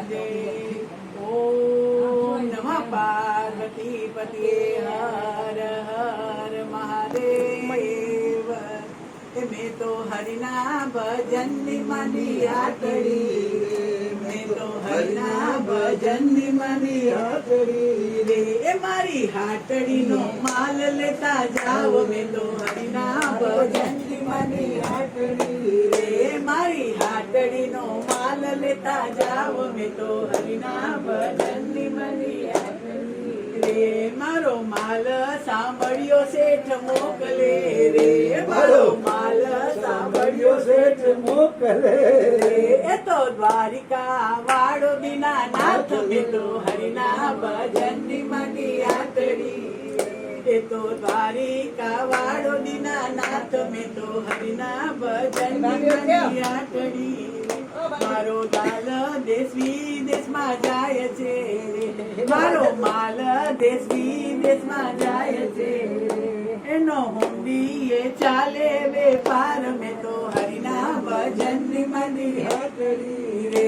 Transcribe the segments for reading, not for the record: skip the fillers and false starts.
જય ઓમ નમઃ પાર્વતી પતિએ હર હર મહાદેવ મેં તો હરિના ભજનની માની આતડી મેં તો હરિના ભજનની માની આતડી રે એ મારી હાટડીનો માલ લેતા જાવ મેં તો હરિના ભજનની માની આતડી રે મારી હાટડીનો માલ લેતા જાવ મેં તો હરિના ભજનની માની આતડી રે મારો માલ સાંભળ્યો શેઠ મોકલે રે મારો માલ સાંભળ્યો શેઠ મોકલે એ તો દ્વારિકા વાળો દિના નાથ મેં તો હરિના ભજનની માની આતડી એ તો દ્વારિકા વાળો દિના નાથ મેં તો હરિના ભજનની માની આતડી મારો દાલ દેશ વિદેશમાં જાય છે મારો માલ દેશ વિદેશમાં જાય છે એનો હુંડીએ ચાલે વેપાર મેં તો હરિના ભજનની માની આતડી રે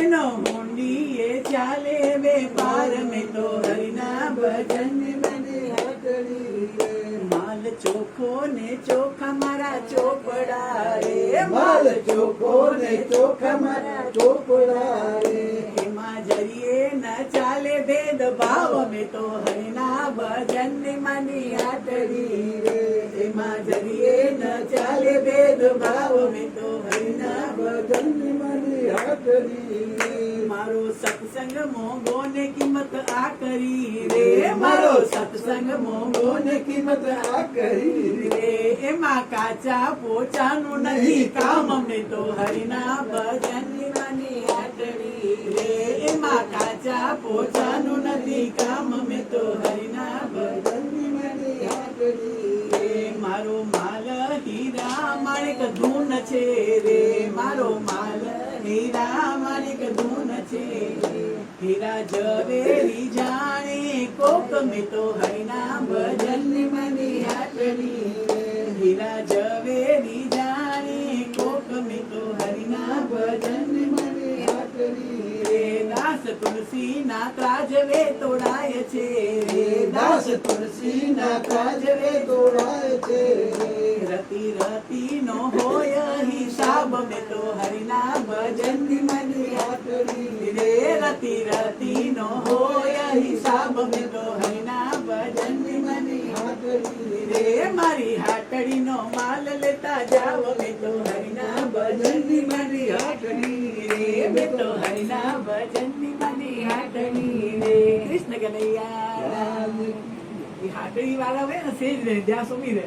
એનો હુંડીએ ચાલે વેપાર મેં તો હરિના ભજનની માની આતડી માલ ચોખ્ખો ને ચોખા મારા ચોપડા રે માલ ચોખ્ખો ને ચોખા મારા ચોપડા રે એમાં જરીએ ન ચાલે ભેદ ભાવ મેં તો હરિના ભજનની માની આતડી રે એમાં જરીએ ન ચાલે ભેદ ભાવ મેં તો હરિના ભજનની માની આતડી મારો સત્સંગ મોંઘો ને કિંમત આ કરી રે મારો સત્સંગ મોંઘો ને કિંમત આ કરી રે એમાં કાચા પોચાનું નથી કામ મેં તો હરિના ભજનની માની આતડી રે એમાં કાચા પોચાનું નથી કામ મેં તો હરિના ભજનની માની આતડી રે મારો માલ હીરા માણેક ધૂન છે રે મારો માલ હીરા માણેક ધૂન છે હીરા ઝવેરી જાણે કોક મેં તો હરિના ભજનની માની આતડી હીરા ઝવેરી જાણે કોક મેં તો હરિના ભજનની માની આતડી રે દાસ તુલસી ના ત્રાજવે તોડાય છે રે દાસ તુલસી ના ત્રાજવે તોડાય છે રતી રતી નો હોય હિસાબ મેં તો હરિના ભજનની માની આતડી રે રતી રતી નો હોય હિસાબ મેં તો હરિના ભજનની માની આતડી રે મારી હાટડી નો માલ લેતા જાવ મેં તો હરિના ભજનની માની આતડી રે મેં તો હરિના ભજનની માની આતડી રે કૃષ્ણ કનૈયા હાટડી વાળા હોય ને સેજ રે જ્યાં સુમી રે